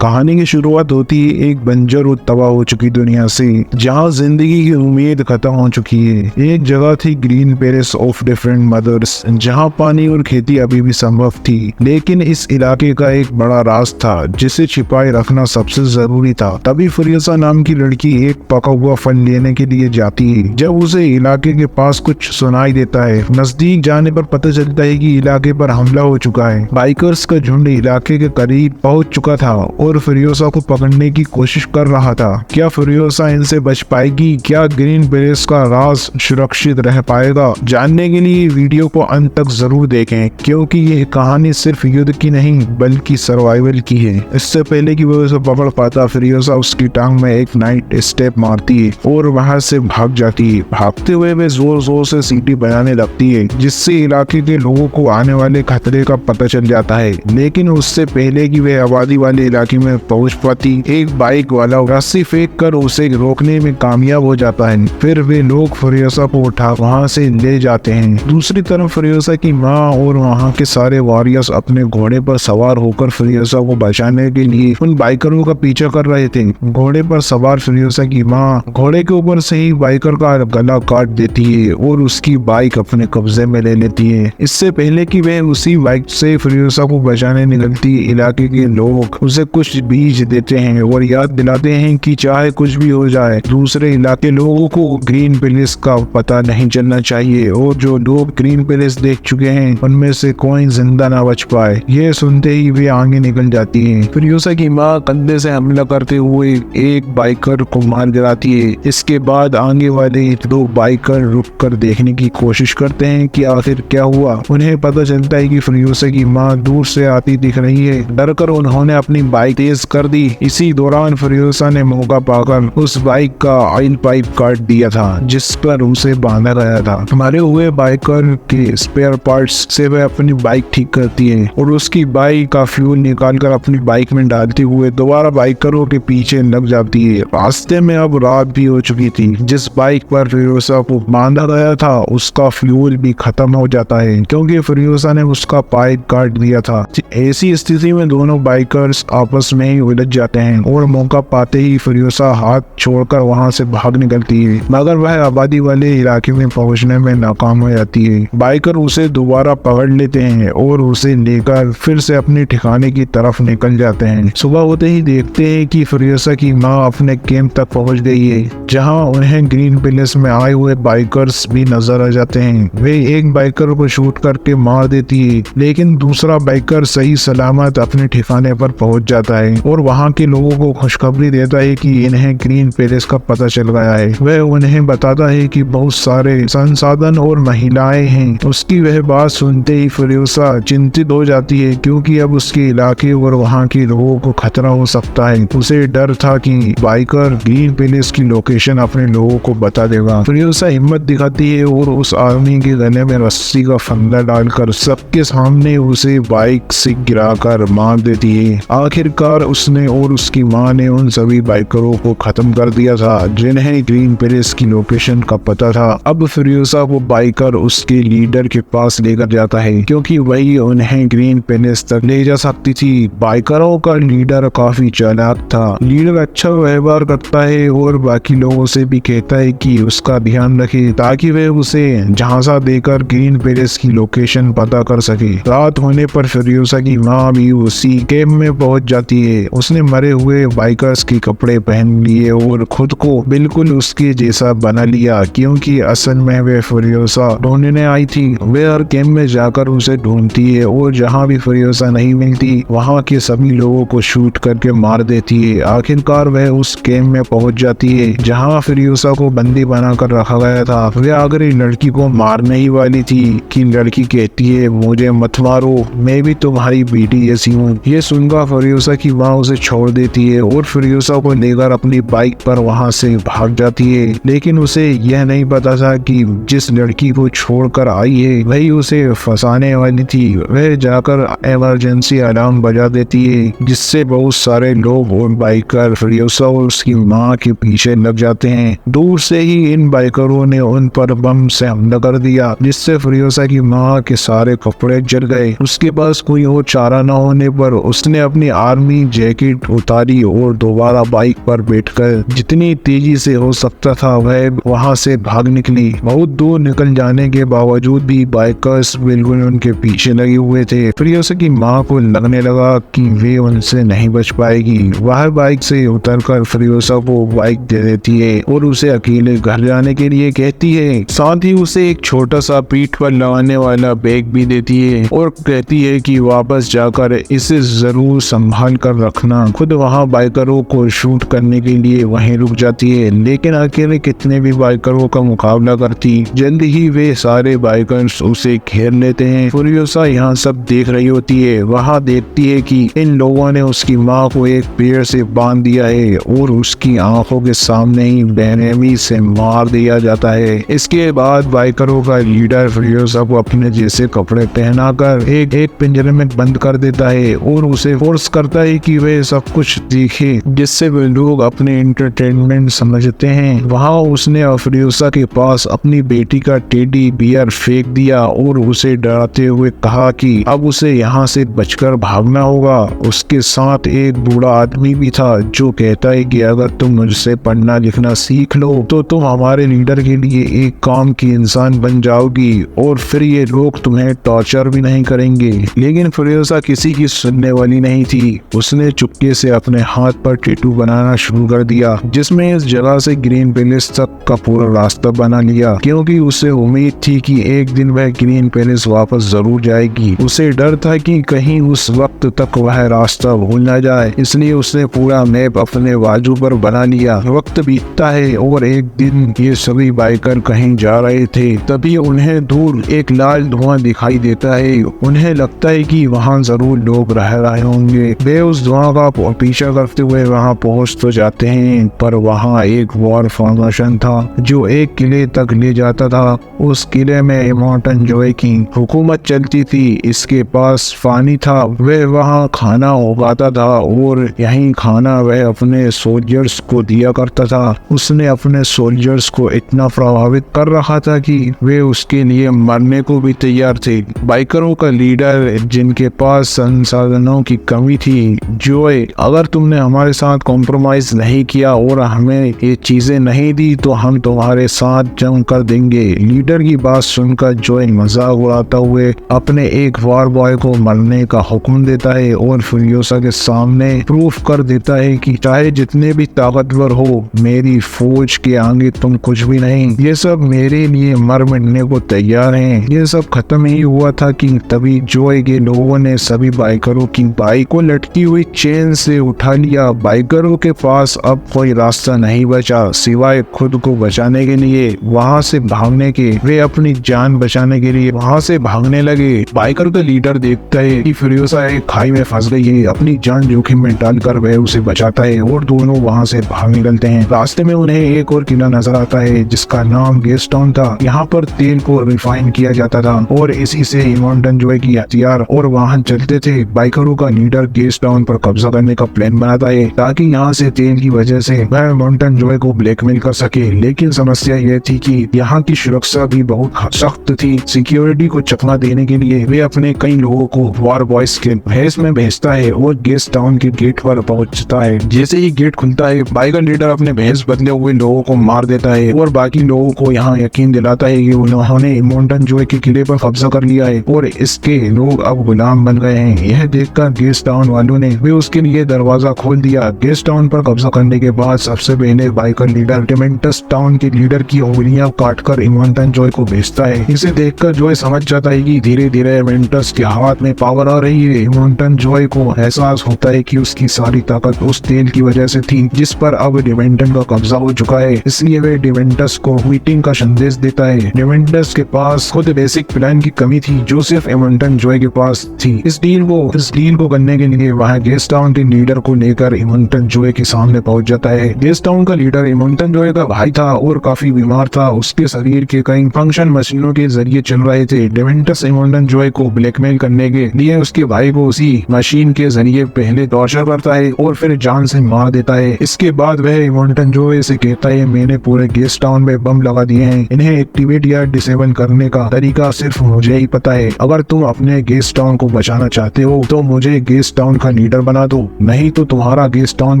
कहानी की शुरुआत होती है एक बंजर और तबाह हो चुकी दुनिया से, जहां जिंदगी की उम्मीद खत्म हो चुकी है। एक जगह थी green Paris of different mothers, जहां पानी और खेती अभी भी संभव थी। लेकिन इस इलाके का एक बड़ा राज था जिसे छिपाए रखना सबसे जरूरी था। तभी फरियोसा नाम की लड़की एक पका हुआ फल लेने के लिए जाती है। जब उसे इलाके के पास कुछ सुनाई देता है, नजदीक जाने पर पता चलता है कि इलाके पर हमला हो चुका है। बाइकर्स का झुंड इलाके के करीब पहुंच चुका था और फरियोसा को पकड़ने की कोशिश कर रहा था। क्या फरियोसा इनसे बच पाएगी? क्या ग्रीन पेरिस का राज सुरक्षित रह पाएगा? जानने के लिए वीडियो को अंत तक जरूर देखें, क्योंकि ये कहानी सिर्फ युद्ध की नहीं बल्कि सर्वाइवल की है। इससे पहले कि वो उसे पकड़ पाता, फरियोसा उसकी टांग में एक नाइट स्टेप मारती है और वहां से भाग जाती है। भागते हुए वे जोर जोर से सीटी बजाने लगती है, जिससे इलाके के लोगों को आने वाले खतरे का पता चल जाता है। लेकिन उससे पहले कि वे आबादी वाले इलाके में पहुंच पाती, एक बाइक वाला रस्सी फेंक कर उसे रोकने में कामयाब हो जाता है। फिर वे लोग फरियोसा को उठा वहां से ले जाते हैं। दूसरी तरफ फरियोसा की माँ और वहां के सारे वॉरियर्स अपने घोड़े पर सवार होकर फरियोसा को बचाने के लिए उन बाइकरों का पीछा कर रहे थे। घोड़े पर सवार फरियोसा की माँ घोड़े के ऊपर से ही बाइकर का गला काट देती है और उसकी बाइक अपने कब्जे में ले लेती है। इससे पहले कि वे उसी बाइक से फरियोसा को बचाने निकलती, इलाके के लोग उसे कुछ बीज देते हैं और याद दिलाते हैं कि चाहे कुछ भी हो जाए, दूसरे इलाके लोगों को ग्रीन पेरिस का पता नहीं चलना चाहिए और जो लोग ग्रीन पेरिस देख चुके हैं उनमें से कोई जिंदा ना बच पाए। ये सुनते ही वे आगे निकल जाती हैं। फरियोसा की माँ कंधे से हमला करते हुए एक बाइकर को मार गिराती है। इसके बाद आगे वाले दो बाइकर रुककर देखने की कोशिश करते हैं कि आखिर क्या हुआ। उन्हें पता चलता है कि फरियोसा की माँ दूर से आती दिख रही है। डरकर उन्होंने अपनी बाइक तेज कर दी। इसी दौरान फरियोसा ने मौका पाकर उस बाइक का ऑयल पाइप काट दिया था जिस पर उसे बांधा गया था। मरे हुए बाइकर के स्पेयर पार्ट्स से वह अपनी बाइक ठीक करती है और उसकी बाइक का फ्यूल निकालकर अपनी बाइक में डालते हुए दोबारा बाइकरों के पीछे लग जाती है। रास्ते में अब रात भी हो चुकी थी। जिस बाइक पर फरियोसा को बांधा गया था उसका फ्यूल भी खत्म हो जाता है, क्योंकि फरियोसा ने उसका पाइप काट दिया था। ऐसी स्थिति में दोनों बाइकर्स आपस में ही उलझ जाते हैं और मौका पाते ही फरियोसा हाथ छोड़कर वहां से भाग निकलती है, मगर वह आबादी वाले इलाके में पहुंचने में नाकाम हो जाती है। बाइकर उसे दोबारा पकड़ लेते हैं और उसे लेकर फिर से अपने ठिकाने की तरफ निकल जाते हैं। सुबह होते ही देखते हैं कि फरियोसा की माँ अपने कैंप तक पहुंच गई है, जहां उन्हें ग्रीन पेरिस में आए हुए बाइकर्स भी नजर आ जाते हैं। वे एक बाइकर को शूट करके मार देती है, लेकिन दूसरा बाइकर सही सलामत अपने ठिकाने पर पहुंच जाता है और वहां के लोगों को खुशखबरी देता है कि इन्हें ग्रीन पेरिस का पता चल गया है। वह उन्हें बताता है कि बहुत सारे संसाधन और महिलाएं हैं। उसकी वह बात सुनते ही फरियोसा चिंतित हो जाती है, क्योंकि अब उसके इलाके और वहां के लोगों को खतरा हो सकता है। उसे डर था कि बाइकर ग्रीन पेरिस की लोकेशन अपने लोगों को बता देगा। फरियोसा हिम्मत दिखाती है और उस आदमी के गले में रस्सी का फंदा डालकर सबके सामने उसे बाइक से गिराकर मार देती है। आखिरकार उसने और उसकी माँ ने उन सभी बाइकरों को खत्म कर दिया था जिन्हें ग्रीन पेरिस की लोकेशन का पता था। अब फरियोसा को बाइकर उसके लीडर के पास लेकर जाता है, क्योंकि वही उन्हें ग्रीन पेरिस तक ले जा सकती थी। बाइकरों का लीडर काफी चालाक था। लीडर अच्छा व्यवहार करता है और बाकी लोगों से भी कहता है कि उसका ध्यान रखे, ताकि वे उसे झांसा देकर ग्रीन पेरिस की लोकेशन पता कर सके। रात होने पर फरियोसा की माँ भी उसी कैंप में पहुंच जाती है। उसने मरे हुए बाइकर्स के कपड़े पहन लिए और खुद को बिल्कुल उसके जैसा बना लिया, क्योंकि असल में वे फरियोसा ढूंढने आई थी। वे हर कैंप में जाकर उसे ढूंढती है और जहां भी फरियोसा नहीं मिलती वहां के सभी लोगों को शूट करके मार देती है। आखिरकार वह उस कैंप में पहुंच जाती है जहां फरियोसा को बंदी बनाकर रखा गया था। वे आखिर लड़की को मारने ही वाली थी कि लड़की कहती है, मुझे मत मारो, मैं भी तुम्हारी बेटी जैसी हूँ। ये सुनकर फरियोसा की माँ उसे छोड़ देती है और फरियोसा को लेकर अपनी बाइक पर वहां से भाग जाती है। लेकिन उसे यह नहीं पता था कि जिस लड़की को छोड़कर आई है वही उसे फंसाने वाली थी। वह जाकर इमरजेंसी अलार्म बजा देती है, जिससे बहुत सारे लोग और बाइकर फरियोसा और उसकी माँ के पीछे लग जाते हैं। दूर से ही इन बाइकरों ने उन पर बम से हमला कर दिया, जिससे फरियोसा की माँ के सारे कपड़े जल गए। उसके पास कोई और चारा न होने पर उसने अपनी आर्मी अपनी जैकेट उतारी और दोबारा बाइक पर बैठकर जितनी तेजी से हो सकता था वह वहां से भाग निकली। बहुत दूर निकल जाने के बावजूद भी बाइकर्स बिल्कुल उनके पीछे लगे हुए थे। फिरोजा की माँ को लगने लगा कि वे उनसे नहीं बच पाएगी। वह बाइक से उतरकर फिरोजा को बाइक दे देती है और उसे अकेले घर जाने के लिए कहती है। साथ ही उसे एक छोटा सा पीठ पर लगाने वाला बैग भी देती है और कहती है कि वापस जाकर इसे जरूर संभाल कर रखना। खुद वहाँ बाइकरों को शूट करने के लिए वहीं रुक जाती है, लेकिन अकेले कितने भी बाइकरों का मुकाबला करती। जल्द ही वे सारे बाइकर्स उसे घेर लेते हैं। फिरोजा यहाँ सब देख रही होती है। वहाँ देखती है कि इन लोगों ने उसकी माँ को एक पेड़ से बांध दिया है और उसकी आंखों के सामने ही बेरहमी से मार दिया जाता है। इसके बाद बाइकरों का लीडर फिरोजा को अपने जैसे कपड़े पहनाकर एक पिंजरे में बंद कर देता है और उसे फोर्स करता है कि वे सब कुछ देखे, जिससे वे लोग अपने एंटरटेनमेंट समझते हैं। वहाँ उसने फिरोजा के पास अपनी बेटी का टेडी बियर फेंक दिया और उसे डराते हुए कहा कि अब उसे यहाँ से बचकर भागना होगा। उसके साथ एक बूढ़ा आदमी भी था जो कहता है कि अगर तुम मुझसे पढ़ना लिखना सीख लो तो तुम हमारे लीडर के लिए एक काम की इंसान बन जाओगी और फिर ये लोग तुम्हें टॉर्चर भी नहीं करेंगे। लेकिन फिरोजा किसी की सुनने वाली नहीं थी। उसने चुपके से अपने हाथ पर टैटू बनाना शुरू कर दिया, जिसमें इस जगह से ग्रीन पैलेस तक का पूरा रास्ता बना लिया, क्योंकि उसे उम्मीद थी कि एक दिन वह ग्रीन पैलेस वापस जरूर जाएगी। उसे डर था कि कहीं उस वक्त तक वह रास्ता भूल न जाए, इसलिए उसने पूरा मैप अपने बाजू पर बना लिया। वक्त बीतता है और एक दिन ये सभी बाइकर कहीं जा रहे थे, तभी उन्हें दूर एक लाल धुआं दिखाई देता है। उन्हें लगता है कि वहाँ जरूर लोग रह रहे होंगे। वे उस धुआं का पीछा करते हुए वहाँ पहुँच तो जाते हैं, पर वहाँ एक वॉर फॉर्मेशन था जो एक किले तक ले जाता था। उस किले में इमोर्टल जॉय की हुकूमत चलती थी। इसके पास पानी था, वह वहाँ खाना उगाता था और यही खाना वह अपने सोल्जर्स को दिया करता था। उसने अपने सोल्जर्स को इतना प्रभावित कर रखा था कि वे उसके लिए मरने को भी तैयार थे। बाइकरों का लीडर जिनके पास संसाधनों की कमी थी, जॉय, अगर तुमने हमारे साथ कॉम्प्रोमाइज नहीं किया और हमें ये चीजें नहीं दी तो हम तुम्हारे साथ जंग कर देंगे। लीडर की बात सुनकर जॉय मजाक उड़ाता हुए अपने एक वॉर बॉय को मरने का हुक्म देता है और फिरोजा के सामने प्रूफ कर देता है कि चाहे जितने भी ताकतवर हो, मेरी फौज के आगे तुम कुछ भी नहीं। ये सब मेरे लिए मर मिटने को तैयार हैं। ये सब खत्म ही हुआ था कि तभी जॉय के लोगों ने सभी बाइकरों की बाइक को लटकी हुई चेन से उठा लिया। बाइकरों के पास अब कोई रास्ता नहीं बचा सिवाय खुद को बचाने के लिए वहाँ से भागने के। वे अपनी जान बचाने के लिए वहाँ से भागने लगे। बाइकर का लीडर देखता है कि फिरोजा एक खाई में फंस गई है। अपनी जान जोखिम में डालकर वह उसे बचाता है और दोनों वहाँ से भाग निकलते हैं। रास्ते में उन्हें एक और किला नजर आता है जिसका नाम गेस्ट टाउन था। यहाँ पर तेल को रिफाइन किया जाता था और इसी से इमोर्टल जॉय की हथियार और वाहन चलते थे। बाइकरों का लीडर गेस्ट टाउन पर कब्जा करने का प्लान बनाता है ताकि यहाँ से तेल की वजह से वह इमोर्टल जॉय को ब्लैकमेल कर सके। लेकिन समस्या यह थी कि यहाँ की सुरक्षा भी बहुत सख्त थी। सिक्योरिटी को चकमा देने के लिए वे अपने कई लोगों को वॉर बॉयज के भेस में भेजता है और गेस्ट टाउन के गेट पर पहुंचता है। जैसे ही गेट खुलता है, बाइकर लीडर अपने भेस बदले हुए लोगों को मार देता है और बाकी लोगों को यहाँ यकीन दिलाता है कि उन्होंने इमोर्टल जॉय के किले पर कब्जा कर लिया है और इसके लोग अब गुलाम बन गए हैं। यह देखकर गेस्ट टाउन वालों ने भी उसके लिए दरवाजा खोल दिया। गेस्ट टाउन पर कब्जा करने के बाद सबसे पहले बाइकर लीडर डेमेंटस टाउन के लीडर की उंगलियां काटकर इमोर्टल जॉय को भेजता है। इसे देखकर जॉय समझ जाता है कि धीरे धीरे डेमेंटस के हाथ में पावर आ रही है। इमोर्टल जॉय को एहसास होता है कि उसकी सारी ताकत उस तेल की वजह से थी जिस पर अब डेमेंटस का कब्जा हो चुका है। इसलिए वे डेमेंटस को मीटिंग का संदेश देता है। डेमेंटस के पास खुद बेसिक प्लान की कमी थी जो सिर्फ इमोर्टल जॉय के पास थी। इस डील को करने के लिए वह गेस्ट टाउन के लीडर को लेकर इमोर्टल जॉय के सामने पहुंच जाता है। गेस्ट टाउन का लीडर इमोर्टल जॉय का भाई था और काफी बीमार था। उसके शरीर के कई फंक्शन मशीनों के जरिए चल रहे थे। डेमेंटस इमोर्टल जॉय को ब्लैकमेल करने के लिए उसके भाई को उसी मशीन के जरिए पहले टॉर्चर करता है और फिर जान से मार देता है। इसके बाद वह इमोर्टल जॉय से कहता है, मैंने पूरे गेस्ट टाउन में बम लगा दिए हैं, इन्हें एक्टिवेट या डिसेबल करने का तरीका सिर्फ मुझे ही पता है। अगर तुम अपने गेस्ट टाउन को बचाना चाहते हो तो मुझे गेस्ट टाउन का लीडर बना दो, नहीं तो तुम्हारा गेस्ट टाउन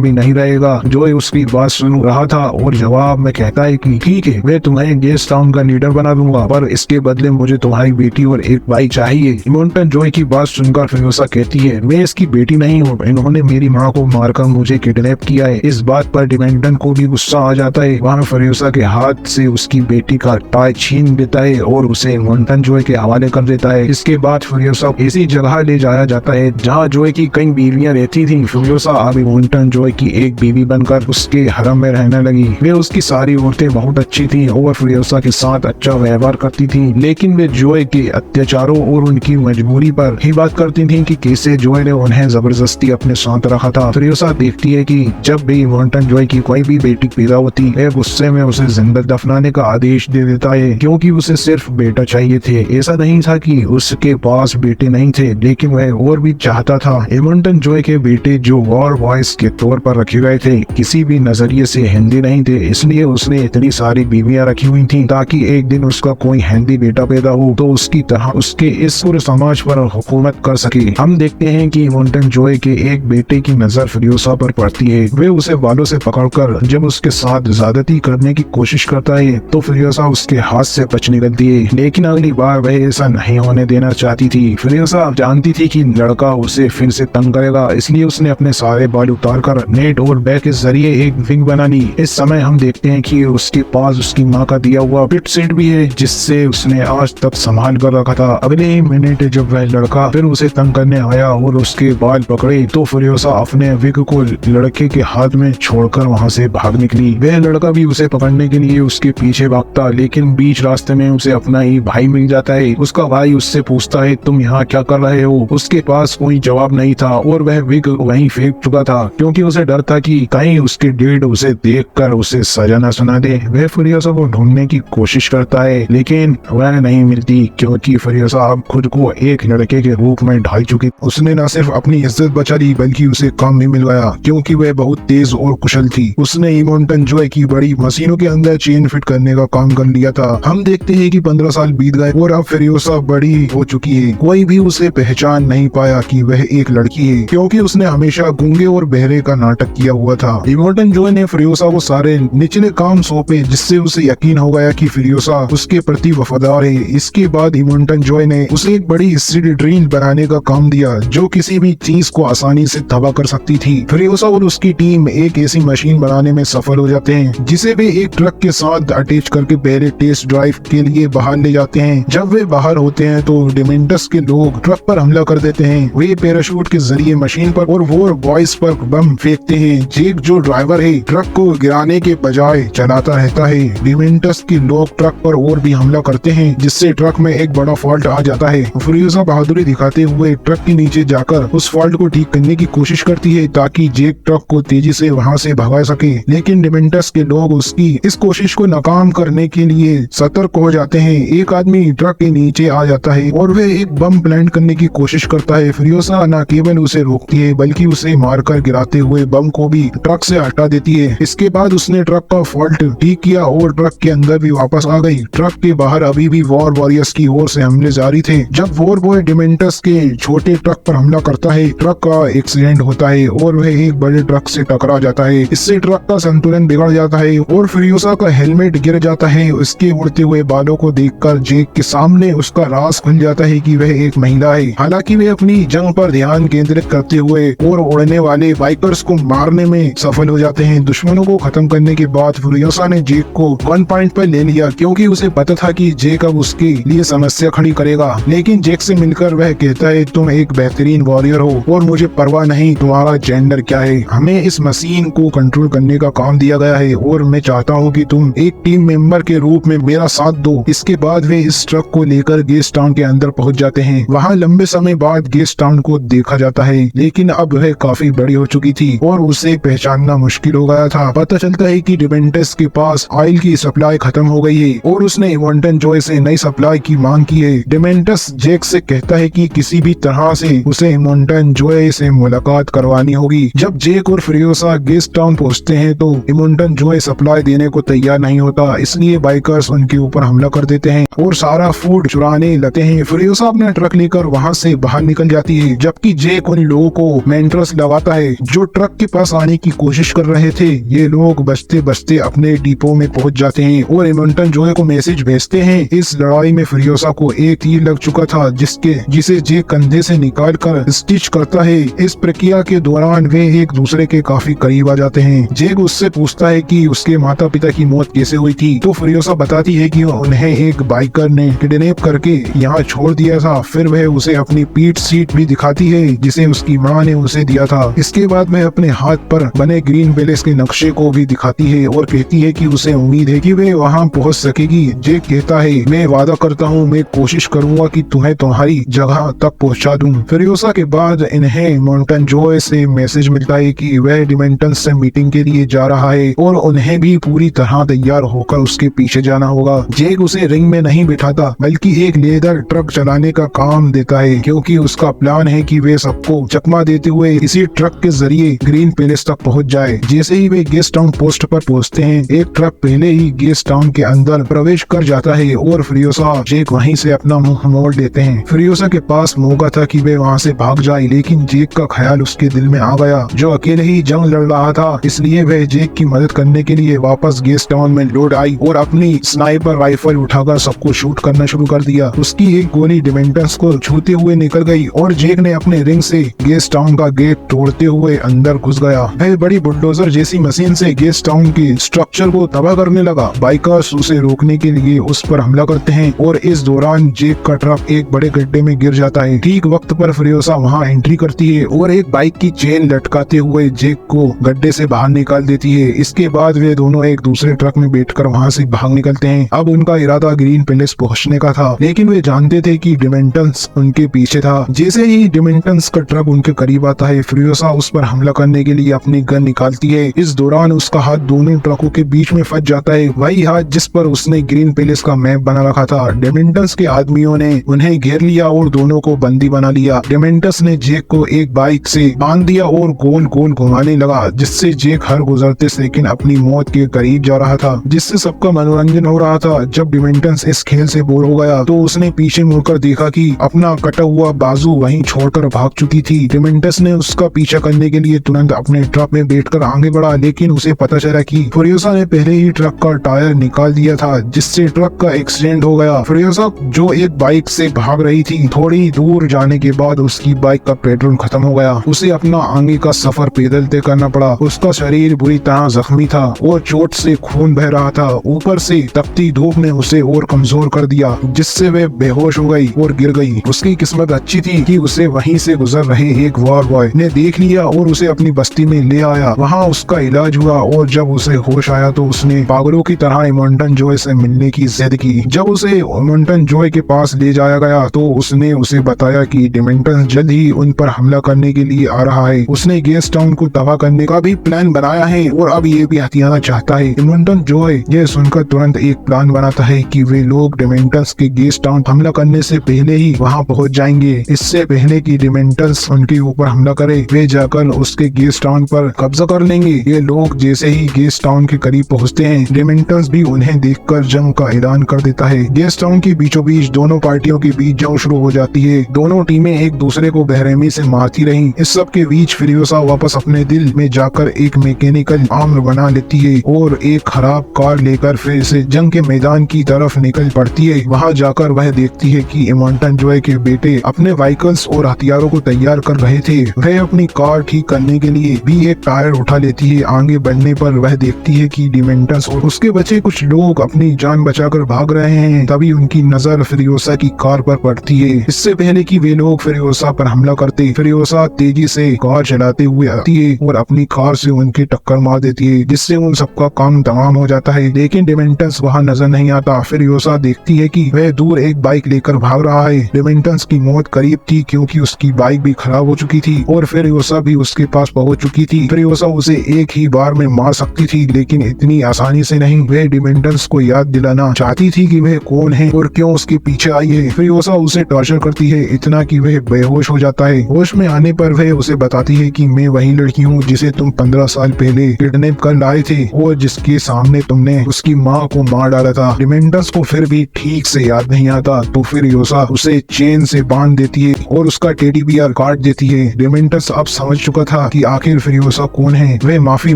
भी नहीं रहेगा। जॉय उसकी बात सुन रहा था और जवाब में कहता है कि ठीक है, मैं तुम्हें गेस्ट टाउन का लीडर बना दूंगा, पर इसके बदले मुझे तुम्हारी बेटी और एक भाई चाहिए। इमोंटन जॉय की बात सुनकर फ्यूरियोसा कहती है, मैं इसकी बेटी नहीं हूँ, इन्होंने मेरी माँ को मारकर मुझे किडनैप किया है। इस बात पर डिमेंटन को भी गुस्सा आ जाता है। वहाँ फ्यूरियोसा के हाथ से उसकी बेटी का टाई छीन देता है और उसे इमोंटन जॉय के हवाले कर देता है। इसके बाद फ्यूरियोसा ऐसी जगह ले जाया जाता है जहाँ जॉय की कई बीवियां रहती थी। फ्यूरियोसा अब इमोंटन जॉय की एक बीवी बनकर उसके हरम में रहने लगी। वे उसकी सारी औरतें बहुत अच्छी थी और फ्यूरियोसा के साथ अच्छा व्यवहार करती थी, लेकिन वे जॉय के अत्याचारों और उनकी मजबूरी पर ही बात करती थी कि कैसे जॉय ने उन्हें जबरदस्ती अपने साथ रखा था। फ्यूरियोसा देखती है कि जब भी इमोंटन जॉय की कोई भी बेटी पैदा होती है, गुस्से में उसे जिंदा दफनाने का आदेश दे देता है, क्योंकि उसे सिर्फ बेटा चाहिए थे। ऐसा नहीं था कि उसके पास बेटे नहीं थे, लेकिन वह और भी चाहता था। इमोंटन जॉय के बेटे जो वॉर बॉयज के तौर पर रखे गए थे, किसी भी नजरिए से हिंदी नहीं थे, इसलिए उसने इतनी सारी बीवियां रखी हुई थी ताकि एक दिन उसका कोई हिंदी बेटा पैदा हो तो उसकी तरह उसके इस पूरे समाज पर हुकूमत कर सके। हम देखते हैं कि इमोंटन जॉय के एक बेटे की नजर फ्यूरियोसा पर पड़ती है। वे उसे बालों से पकड़कर जब उसके साथ ज्यादती करने की कोशिश करता है तो फ्यूरियोसा उसके हाथ से बच निकलती है, लेकिन अगली बार वह ऐसा नहीं होने देना चाहती थी। फ्यूरियोसा जानती थी कि लड़का उसे फिर से तंग करेगा, इसलिए उसने अपने सारे बाल उतारकर नेट और बैग के जरिए एक विंग बना ली। इस समय हम देखते हैं कि उसके पास उसकी माँ का दिया हुआ पिट सेट भी है, जिससे उसने आज तक संभाल कर रखा था। अगले ही मिनट जब वह लड़का फिर उसे तंग करने आया और उसके बाल पकड़े तो फ्यूरियोसा अपने विग को लड़के के हाथ में छोड़कर वहाँ से भाग निकली। वह लड़का भी उसे पकड़ने के लिए उसके पीछे भागता, लेकिन बीच रास्ते में उसे अपना ही भाई मिल जाता है। उसका भाई उससे पूछता है, तुम यहाँ क्या कर रहे हो? उसके पास कोई जवाब नहीं था और वह विग वहीं फेंक चुका था, क्योंकि उसे डर था कि कहीं उसके डैड उसे देखकर उसे सजा न सुना दे। वह फ्यूरियोसा को ढूंढने की कोशिश करता है, लेकिन वह नहीं मिलती, क्योंकि फ्यूरियोसा अब खुद को एक लड़के के रूप में ढाल चुकी। उसने न सिर्फ अपनी इज्जत बचा ली बल्कि उसे काम भी मिल गया, क्योंकि वह बहुत तेज और कुशल थी। उसने इमोंटन जॉय की बड़ी मशीनों के अंदर चेन फिट करने का काम कर लिया था। हम देखते हैं कि 15 साल बीत गए और अब फ्यूरियोसा बड़ी हो चुकी है। कोई भी उसे पहचान नहीं पाया कि वह एक लड़की है, क्योंकि उसने हमेशा गूंगे और बहरे का नाटक किया हुआ था। इमोंटन जॉय ने फ्यूरियोसा को सारे निचले काम सौंपे, जिससे उसे यकीन हो गया कि फ्यूरियोसा उसके प्रति वफादार है। इसके बाद इमोंटन जॉय ने उसे एक बड़ी स्टील ड्रिल बनाने का काम दिया, जो किसी भी चीज को आसानी से तबाह कर सकती थी। फ्यूरियोसा और उसकी टीम एक ऐसी मशीन बनाने में सफल हो जाते हैं, जिसे वे एक ट्रक के साथ अटैच करके पहले टेस्ट ड्राइव के लिए बाहर ले जाते हैं। जब वे बाहर होते हैं तो डिमेंटस के लोग ट्रक पर हमला कर देते हैं। वे पैराशूट के जरिए मशीन पर और वॉर बॉयज पर बम फेंकते हैं। जेक जो ड्राइवर है, ट्रक को गिराने के बजाय चलाता रहता है। डिमेंटस के लोग ट्रक पर और भी हमला करते हैं, जिससे ट्रक में एक बड़ा फॉल्ट आ जाता है। फ्यूरियोसा बहादुरी दिखाते हुए ट्रक के नीचे जाकर उस फॉल्ट को ठीक करने की कोशिश करती है, ताकि जेक ट्रक को तेजी से वहां से भगा सके। लेकिन डिमेंटस के लोग उसकी इस कोशिश को नाकाम करने के लिए सतर्क हो जाते हैं। एक आदमी ट्रक के नीचे आ जाता है और वह एक बम प्लांट करने की कोशिश करता है। फ्यूरियोसा न केवल उसे रोकती है बल्कि उसे मारकर गिराते हुए बम को भी ट्रक से हटा देती है। इसके बाद उसने ट्रक का फॉल्ट ठीक किया और ट्रक के अंदर भी वापस आ गई। ट्रक के बाहर अभी भी वॉर वॉरियर्स की ओर से हमले जारी थे। जब वॉर बॉय डिमेंटस के छोटे ट्रक पर हमला करता है, ट्रक का एक्सीडेंट होता है और वह एक बड़े ट्रक से टकरा जाता है। इससे ट्रक का संतुलन बिगड़ जाता है और फ्यूरियोसा का हेलमेट गिर जाता है। उसके उड़ते हुए बालों को देखकर जेक के सामने उसका राज खुल जाता है कि वह एक महिला है। हालांकि वे अपनी जंग पर ध्यान केंद्रित करते हुए और उड़ने वाले बाइकर्स को मारने में सफल हो जाते हैं। दुश्मनों को खत्म करने के बाद फ्यूरियोसा ने जेक को वन पॉइंट पर ले लिया, क्योंकि उसे पता था कि जेक अब उसके लिए समस्या खड़ी करेगा। लेकिन जेक से मिलकर वह कहता है, तुम एक बेहतरीन वॉरियर हो और मुझे परवाह नहीं तुम्हारा जेंडर क्या है। हमें इस मशीन को कंट्रोल करने का काम दिया गया है और मैं चाहता हूँ कि तुम एक टीम मेंबर के रूप में मेरा साथ दो। इसके बाद वे इस ट्रक को लेकर गेस्ट टाउन के अंदर पहुंच जाते हैं। वहाँ लंबे समय बाद गेस्ट टाउन को देखा जाता है, लेकिन अब वह काफी बड़ी हो चुकी थी और उसे पहचानना मुश्किल हो गया था। पता चलता है कि डिमेंटस के पास ऑयल की सप्लाई खत्म हो गई है और उसने इमोंटन जॉय से नई सप्लाई की मांग की है। डिमेंटस जेक से कहता है कि किसी भी तरह से उसे इमोंटन जॉय से मुलाकात करवानी होगी। जब जेक और फ्यूरियोसा गेस्ट टाउन पहुंचते हैं तो इमोंटन जॉय सप्लाई देने को तैयार नहीं होता, इसलिए बाइकर्स उनके ऊपर हमला कर देते हैं और सारा फूड चुराने लगते हैं। फ्यूरियोसा अपना ट्रक लेकर वहां से बाहर निकल जाती है, जबकि जेक उन लोगों को मेंटर्स लगाता है जो ट्रक के पास आने की कोशिश कर रहे थे। ये लोग बचते बचते अपने डिपो में पहुंच जाते हैं और एमंटन जोए को मैसेज भेजते हैं। इस लड़ाई में फ्रियोसा को एक तीर लग चुका था जिसे जेक कंधे से निकाल कर स्टिच करता है। इस प्रक्रिया के दौरान वे एक दूसरे के काफी करीब आ जाते हैं। जेक उससे पूछता है कि उसके माता पिता की मौत कैसे हुई थी, तो फ्रियोसा बताती है कि उन्हें एक बाइकर ने किडनैप करके यहाँ छोड़ दिया था। फिर वह उसे अपनी पीठ सीट भी दिखाती है जिसे उसकी माँ ने उसे दिया था। इसके बाद वह अपने हाथ पर बने ग्रीन पैलेस के नक्शे को भी दिखाती है और कहती है कि उसे उम्मीद है कि वे वहाँ पहुँच सकेगी। जेक कहता है, मैं वादा करता हूँ, मैं कोशिश करूंगा कि तुम्हें तुम्हारी जगह तक पहुँचा दूं। फ्रियोसा के बाद इन्हें एमंटन जोए से मैसेज मिलता है कि वह डिमेंटन से मीटिंग के लिए जा रहा है और उन्हें भी पूरी तरह तैयार होकर उसके पीछे जाना होगा। जेक उसे रिंग में नहीं बिठाता बल्कि एक लेदर ट्रक चलाने का काम देता है क्योंकि उसका प्लान है कि वे सबको चकमा देते हुए इसी ट्रक के जरिए ग्रीन पैलेस तक पहुंच जाए। जैसे ही वे गेस्ट टाउन पोस्ट पर पहुंचते हैं, एक ट्रक पहले ही गेस्ट टाउन के अंदर प्रवेश कर जाता है और फ्रियोसा जेक वहीं से अपना मुंह मोड़ लेते हैं। फ्रियोसा के पास मौका था कि वे वहां से भाग जाए, लेकिन जेक का ख्याल उसके दिल में आ गया जो अकेले ही जंग लड़ रहा था। इसलिए वह जेक की मदद करने के लिए वापस गेस्ट टाउन में लौट आई और अपनी स्नाइपर राइफल उठाकर सबको शूट करना शुरू कर दिया। उसकी एक गोली डिमेंटर्स को छूते हुए निकल गई और जेक ने अपने रिंग से गेस्ट टाउन का गेट तोड़ते हुए अंदर घुस गया। वह बड़ी बुलडोजर जैसी मशीन से गेस्ट टाउन के स्ट्रक्चर को तबाह करने लगा। बाइकर्स उसे रोकने के लिए उस पर हमला करते हैं और इस दौरान जेक का ट्रक एक बड़े गड्ढे में गिर जाता है। ठीक वक्त पर फ्रियोसा वहां एंट्री करती है और एक बाइक की चेन लटकाते हुए जेक को गड्ढे से बाहर निकाल देती है। इसके बाद वे दोनों एक दूसरे ट्रक में बैठकर वहां से भाग निकलते हैं। अब उनका इरादा ग्रीन पैलेस पहुंचने का था, लेकिन वे जानते थे कि डिमेंटन्स उनके पीछे था। जैसे ही डिमेंटन्स का ट्रक उनके करीब आता है, फ्रियोसा उस पर हमला करने के लिए अपनी गन निकालती है। इस दौरान उसका हाथ दोनों ट्रकों के बीच में फंस जाता है, वही हाथ जिस पर उसने ग्रीन पैलेस का मैप बना रखा था। डिमेंटन्स के आदमियों ने उन्हें घेर लिया और दोनों को बंदी बना लिया। डिमेंटस ने जेक को एक बाइक से बांध दिया और गोल गोल घुमाने लगा, जिससे जेक हर गुजरते सेकंड अपनी मौत के करीब जा रहा था, जिससे सबका मनोरंजन हो रहा था। जब डिमेंटस इस खेल से बोर हो गया तो उसने पीछे मुड़कर देखा कि अपना कटा हुआ बाजू वहीं छोड़कर भाग चुकी थी। डिमेंटस ने उसका पीछा करने के लिए तुरंत अपने ट्रक में बैठकर आगे बढ़ा, लेकिन उसे पता चला कि फ्रियोसा ने पहले ही ट्रक का टायर निकाल दिया था, जिससे ट्रक का एक्सीडेंट हो गया। फ्रियोसा जो एक बाइक से भाग रही थी, थोड़ी दूर जाने के बाद उसकी बाइक का पेट्रोल खत्म हो गया। उसे अपना आगे का सफर पैदल तय करना पड़ा। उसका शरीर बुरी तरह जख्मी था और चोट से खून बह रहा था। ऊपर से तपती धूप ने उसे और कमजोर कर दिया, जिससे वे बेहोश हो गई और गिर गई। उसकी किस्मत अच्छी थी कि उसे वहीं से गुजर रहे एक वॉर बॉय ने देख लिया और उसे अपनी बस्ती में ले आया। वहाँ उसका इलाज हुआ और जब उसे होश आया तो उसने पागलों की तरह एमंटन जोए से मिलने की जिद की। जब उसे एमंटन जोए के पास ले जाया गया तो उसने उसे बताया कि डिमेंटन जल्द ही उन पर हमला करने के लिए आ रहा है। उसने गेस्ट टाउन को तबाह करने का भी प्लान बनाया है और अब ये भी हथियाना चाहता है। एमंटन जोए यह सुनकर तुरंत एक प्लान बनाता है कि वे लोग डिमेंटस के गेस्ट टाउन हमला करने से पहले ही वहां पहुंच जाएंगे। इससे पहले कि डिमेंटस उनके ऊपर हमला करे, वे जाकर उसके गेस्ट टाउन पर कब्जा कर लेंगे। ये लोग जैसे ही गेस्ट टाउन के करीब पहुंचते हैं, डिमेंटस भी उन्हें देखकर जंग का ऐलान कर देता है। गेस्ट टाउन के बीचों बीच दोनों पार्टियों के बीच जंग शुरू हो जाती है। दोनों टीमें एक दूसरे को बेरहमी से मारती रहीं। इस सब के बीच फ्रियोसा वापस अपने दिल में जाकर एक मैकेनिकल आर्म बना लेती है और एक खराब कार लेकर फिर से जंग के मैदान की तरफ निकल पड़ती है। वहां जाकर वह देखती है कि एमंटन जोए के बेटे अपने व्हीकल्स और हथियारों को तैयार कर रहे थे। वह अपनी कार ठीक करने के लिए भी एक टायर उठा लेती है। आगे बढ़ने पर वह देखती है कि डिमेंटस और उसके बचे कुछ लोग अपनी जान बचाकर भाग रहे हैं। तभी उनकी नजर फ्रियोसा की कार पर पड़ती है। इससे पहले कि वे लोग फ्रियोसा पर हमला करते, फ्रियोसा तेजी से कार चलाते हुए आती है और अपनी कार से उनकी टक्कर मार देती है, जिससे उन सबका काम तमाम हो जाता है। लेकिन डिमेंटस वहां नजर नहीं आता। फ्रियोसा देखती है कि वह दूर एक बाइक लेकर भाग रहा है। डिमेंटस की मौत करीब थी क्योंकि उसकी बाइक भी खराब हो चुकी थी और फ्रियोसा भी उसके पास पहुंच चुकी थी। फ्रियोसा उसे एक ही बार में मार सकती थी, लेकिन इतनी आसानी से नहीं। वह डिमेंटस को याद दिलाना चाहती थी कि वह कौन है और क्यों उसके पीछे आई है। फ्रियोसा उसे टॉर्चर करती है, इतना कि वह बेहोश हो जाता है। होश में आने पर वह उसे बताती है कि मैं वही लड़की हूँ जिसे तुम 15 साल पहले किडनैप कर लाए थे और जिसके सामने तुमने उसकी माँ को मार डाला था। डिमेंटस को फिर भी ठीक से याद नहीं आता तो फ्रियोसा उसे चेन से बांध देती है और उसका टेडी बियर काट काट देती है। डेमेंटस अब समझ चुका था कि आखिर फ्यूरियोसा कौन है। वह माफी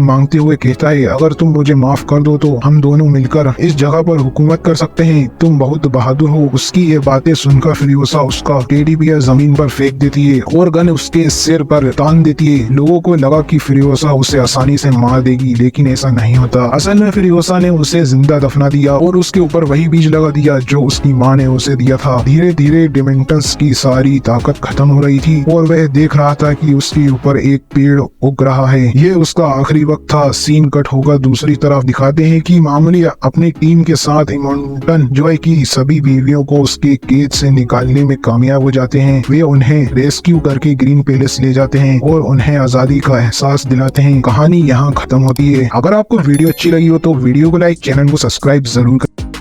मांगते हुए कहता है, अगर तुम मुझे माफ कर दो तो हम दोनों मिलकर इस जगह पर हुकूमत कर सकते हैं। तुम बहुत बहादुर हो। उसकी ये बातें सुनकर फ्यूरियोसा उसका टेडी बियर जमीन पर फेंक देती है और गन उसके सिर पर तान देती है। लोगों को लगा कि फ्यूरियोसा उसे आसानी से मार देगी, लेकिन ऐसा नहीं होता। असल में फ्यूरियोसा ने उसे जिंदा दफना दिया और उसके ऊपर वही बीज लगा दिया जो उसकी माँ ने उसे दिया था। धीरे धीरे डेमेंटस की सारी ताकत खत्म हो रही थी और वह देख रहा था कि उसके ऊपर एक पेड़ उग रहा है। ये उसका आखिरी वक्त था। सीन कट होकर दूसरी तरफ दिखाते हैं कि मामूली अपनी टीम के साथ इमोर्टल जॉय की सभी बीवियों को उसके कैद से निकालने में कामयाब हो जाते हैं। वे उन्हें रेस्क्यू करके ग्रीन पैलेस ले जाते हैं और उन्हें आजादी का एहसास दिलाते हैं। कहानी यहाँ खत्म होती है। अगर आपको वीडियो अच्छी लगी हो तो वीडियो को लाइक, चैनल को सब्सक्राइब जरूर करें।